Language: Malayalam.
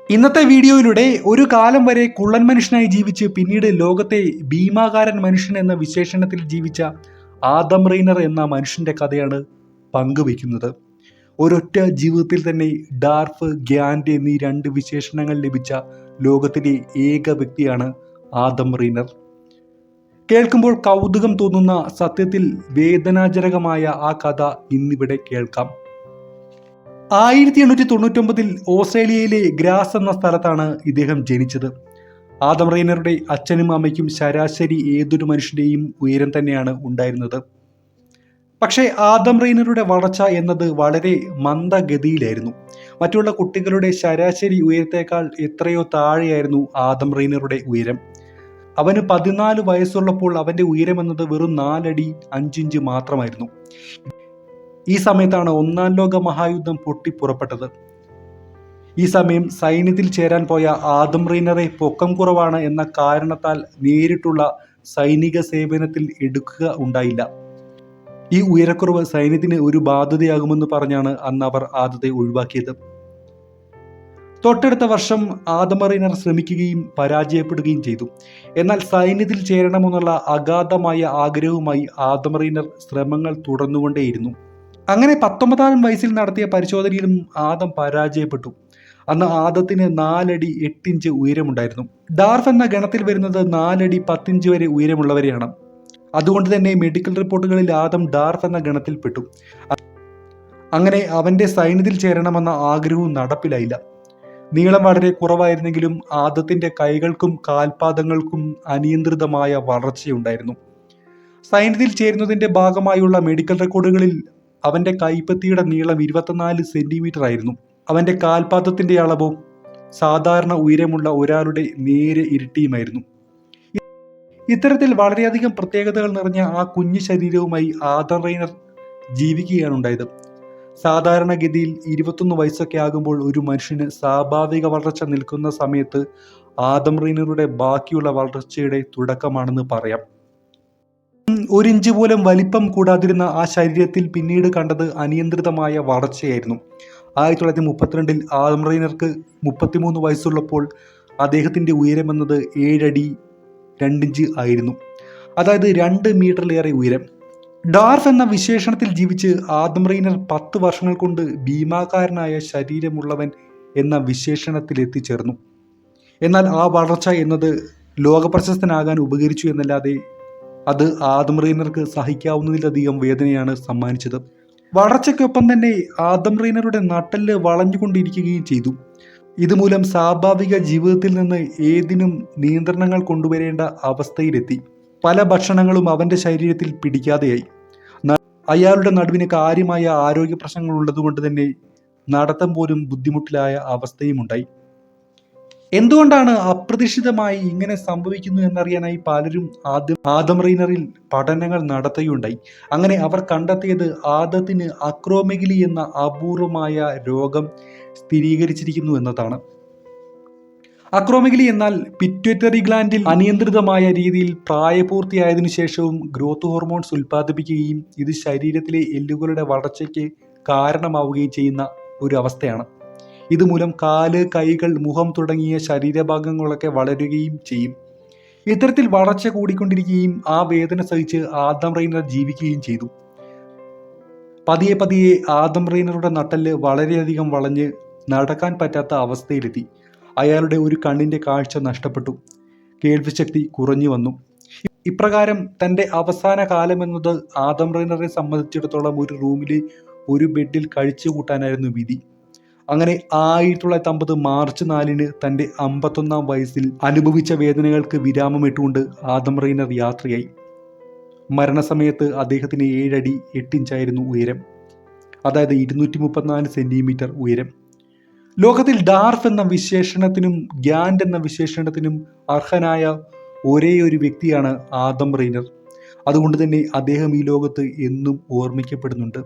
ഇന്നത്തെ വീഡിയോയിലൂടെ ഒരു കാലം വരെ കുള്ളൻ മനുഷ്യനായി ജീവിച്ച് പിന്നീട് ലോകത്തെ ഭീമാകാരൻ മനുഷ്യൻ എന്ന വിശേഷണത്തിൽ ജീവിച്ച ആദം റെയ്നർ എന്ന മനുഷ്യന്റെ കഥയാണ് പങ്കുവെക്കുന്നത്. ഒരൊറ്റ ജീവിതത്തിൽ തന്നെ ഡാർഫ്, ഗ്യാൻഡ് എന്നീ രണ്ട് വിശേഷണങ്ങൾ ലഭിച്ച ലോകത്തിലെ ഏക വ്യക്തിയാണ് ആദം റെയ്നർ. കേൾക്കുമ്പോൾ കൗതുകം തോന്നുന്ന, സത്യത്തിൽ വേദനാജനകമായ ആ കഥ ഇന്നിവിടെ കേൾക്കാം. 1899 ഓസ്ട്രേലിയയിലെ ഗ്രാസ് എന്ന സ്ഥലത്താണ് ഇദ്ദേഹം ജനിച്ചത്. ആദം റെയ്നറുടെ അച്ഛനും അമ്മയ്ക്കും ശരാശരി ഏതൊരു മനുഷ്യന്റെയും ഉയരം തന്നെയാണ് ഉണ്ടായിരുന്നത്. പക്ഷേ ആദം റെയ്നറുടെ വളർച്ച എന്നത് വളരെ മന്ദഗതിയിലായിരുന്നു. മറ്റുള്ള കുട്ടികളുടെ ശരാശരി ഉയരത്തേക്കാൾ എത്രയോ താഴെയായിരുന്നു ആദം റെയ്നറുടെ ഉയരം. അവന് 14 വയസ്സുള്ളപ്പോൾ അവന്റെ ഉയരം എന്നത് വെറും 4 അടി 5 ഇഞ്ച് മാത്രമായിരുന്നു. ഈ സമയത്താണ് ഒന്നാം ലോക മഹായുദ്ധം പൊട്ടിപ്പുറപ്പെട്ടത്. ഈ സമയം സൈന്യത്തിൽ ചേരാൻ പോയ ആദം റെയ്നറെ പൊക്കം കുറവാണ് എന്ന കാരണത്താൽ നേരിട്ടുള്ള സൈനിക സേവനത്തിൽ എടുക്കുക ഉണ്ടായില്ല. ഈ ഉയരക്കുറവ് സൈന്യത്തിന് ഒരു ബാധ്യതയാകുമെന്ന് പറഞ്ഞാണ് അന്ന് അവർ ആദത്തെ ഒഴിവാക്കിയത്. തൊട്ടടുത്ത വർഷം ആദം റെയ്നർ ശ്രമിക്കുകയും പരാജയപ്പെടുകയും ചെയ്തു. എന്നാൽ സൈന്യത്തിൽ ചേരണമെന്നുള്ള അഗാധമായ ആഗ്രഹവുമായി ആദം റെയ്നർ ശ്രമങ്ങൾ തുടർന്നുകൊണ്ടേയിരുന്നു. അങ്ങനെ 19-ാം വയസ്സിൽ നടത്തിയ പരിശോധനയിലും ആദം പരാജയപ്പെട്ടു. അന്ന് ആദത്തിന് 4 അടി 8 ഇഞ്ച് ഉയരമുണ്ടായിരുന്നു. ഡാർഫ് എന്ന ഗണത്തിൽ വരുന്നത് 4 അടി 10 ഇഞ്ച് വരെ ഉയരമുള്ളവരെയാണ്. അതുകൊണ്ട് തന്നെ മെഡിക്കൽ റിപ്പോർട്ടുകളിൽ ആദം ഡാർഫ് എന്ന ഗണത്തിൽപ്പെട്ടു. അങ്ങനെ അവന്റെ സൈന്യത്തിൽ ചേരണമെന്ന ആഗ്രഹവും നടപ്പിലായില്ല. നീളം വളരെ കുറവായിരുന്നെങ്കിലും ആദത്തിന്റെ കൈകൾക്കും കാൽപാദങ്ങൾക്കും അനിയന്ത്രിതമായ വളർച്ചയുണ്ടായിരുന്നു. സൈന്യത്തിൽ ചേരുന്നതിന്റെ ഭാഗമായുള്ള മെഡിക്കൽ റെക്കോർഡുകളിൽ അവന്റെ കൈപ്പത്തിയുടെ നീളം 24 സെന്റിമീറ്റർ ആയിരുന്നു. അവന്റെ കാൽപാദത്തിന്റെ അളവോ സാധാരണ ഉയരമുള്ള ഒരാളുടെ നേരെ ഇരട്ടിയുമായിരുന്നു. ഇത്തരത്തിൽ വളരെയധികം പ്രത്യേകതകൾ നിറഞ്ഞ ആ കുഞ്ഞു ശരീരവുമായി ആദം റെയ്നർ ജീവിക്കുകയാണ് ഉണ്ടായത്. സാധാരണഗതിയിൽ 21 വയസ്സൊക്കെ ആകുമ്പോൾ ഒരു മനുഷ്യന് സ്വാഭാവിക വളർച്ച നിൽക്കുന്ന സമയത്ത് ആദം റെയ്നറുടെ ബാക്കിയുള്ള വളർച്ചയുടെ തുടക്കമാണെന്ന് പറയാം. 1 ഇഞ്ച് പോലും വലിപ്പം കൂടാതിരുന്ന ആ ശരീരത്തിൽ പിന്നീട് കണ്ടത് അനിയന്ത്രിതമായ വളർച്ചയായിരുന്നു. 1932 ആദം റെയ്നർക്ക് 33 വയസ്സുള്ളപ്പോൾ അദ്ദേഹത്തിന്റെ ഉയരം എന്നത് 7 അടി 2 ഇഞ്ച് ആയിരുന്നു. അതായത് 2 മീറ്ററിലേറെ ഉയരം. ഡാർഫ് എന്ന വിശേഷണത്തിൽ ജീവിച്ച് ആദം റെയ്നർ 10 വർഷങ്ങൾ കൊണ്ട് ഭീമാകാരനായ ശരീരമുള്ളവൻ എന്ന വിശേഷണത്തിൽ എത്തിച്ചേർന്നു. എന്നാൽ ആ വളർച്ച എന്നത് ലോകപ്രശസ്തനാകാൻ ഉപകരിച്ചു എന്നല്ലാതെ അത് ആദം റെയ്നർക്ക് സഹിക്കാവുന്നതിലധികം വേദനയാണ് സമ്മാനിച്ചത്. വളർച്ചയ്ക്കൊപ്പം തന്നെ ആദം റെയ്നറുടെ നട്ടെല്ല് വളഞ്ഞുകൊണ്ടിരിക്കുകയും ചെയ്തു. ഇതുമൂലം സ്വാഭാവിക ജീവിതത്തിൽ നിന്ന് ഏതിനും നിയന്ത്രണങ്ങൾ കൊണ്ടുവരേണ്ട അവസ്ഥയിലെത്തി. പല ഭക്ഷണങ്ങളും അവന്റെ ശരീരത്തിൽ പിടിക്കാതെയായി. അയാളുടെ നടുവിന് കാര്യമായ ആരോഗ്യ പ്രശ്നങ്ങൾ ഉള്ളതുകൊണ്ട് തന്നെ നടത്തം പോലും ബുദ്ധിമുട്ടിലായ അവസ്ഥയുമുണ്ടായി. എന്തുകൊണ്ടാണ് അപ്രതീക്ഷിതമായി ഇങ്ങനെ സംഭവിക്കുന്നു എന്നറിയാനായി പലരും ആദം റെയ്നറിൽ പഠനങ്ങൾ നടത്തുകയുണ്ടായി. അങ്ങനെ അവർ കണ്ടെത്തിയത് ആദത്തിന് അക്രോമെഗലി എന്ന അപൂർവമായ രോഗം സ്ഥിരീകരിച്ചിരിക്കുന്നു എന്നതാണ്. അക്രോമെഗലി എന്നാൽ പിറ്റ്യൂട്ടറി ഗ്ലാൻഡിൽ അനിയന്ത്രിതമായ രീതിയിൽ പ്രായപൂർത്തിയായതിനു ശേഷവും ഗ്രോത്ത് ഹോർമോൺസ് ഉൽപ്പാദിപ്പിക്കുകയും ഇത് ശരീരത്തിലെ എല്ലുകളുടെ വളർച്ചയ്ക്ക് കാരണമാവുകയും ചെയ്യുന്ന ഒരു അവസ്ഥയാണ്. ഇതുമൂലം കാല്, കൈകൾ, മുഖം തുടങ്ങിയ ശരീരഭാഗങ്ങളൊക്കെ വളരുകയും ചെയ്യും. ഇത്തരത്തിൽ വളർച്ച കൂടിക്കൊണ്ടിരിക്കുകയും ആ വേദന സഹിച്ച് ആദം റെയ്നർ ജീവിക്കുകയും ചെയ്തു. പതിയെ പതിയെ ആദം റെയ്നറുടെ നട്ടെല്ല് വളരെയധികം വളഞ്ഞ് നടക്കാൻ പറ്റാത്ത അവസ്ഥയിലെത്തി. അയാളുടെ ഒരു കണ്ണിന്റെ കാഴ്ച നഷ്ടപ്പെട്ടു. കേൾവിശക്തി കുറഞ്ഞു വന്നു. ഇപ്രകാരം തന്റെ അവസാന കാലമെന്നത് ആദം റെയ്നറെ സംബന്ധിച്ചിടത്തോളം ഒരു റൂമിലെ ഒരു ബെഡിൽ കഴിച്ചു കൂട്ടാനായിരുന്നു വിധി. അങ്ങനെ 1950 മാർച്ച് 4 തന്റെ 51-ാം വയസ്സിൽ അനുഭവിച്ച വേദനകൾക്ക് വിരാമമിട്ടുകൊണ്ട് ആദം റെയ്നർ യാത്രയായി. മരണസമയത്ത് അദ്ദേഹത്തിന് 7 അടി 8 ഇഞ്ചായിരുന്നു ഉയരം. അതായത് 234 സെന്റിമീറ്റർ ഉയരം. ലോകത്തിൽ ഡാർഫ് എന്ന വിശേഷണത്തിനും ഗ്യാൻഡ് എന്ന വിശേഷണത്തിനും അർഹനായ ഒരേ ഒരു വ്യക്തിയാണ് ആദം റെയ്നർ. അതുകൊണ്ട് തന്നെ അദ്ദേഹം ഈ ലോകത്ത് എന്നും ഓർമ്മിക്കപ്പെടുന്നുണ്ട്.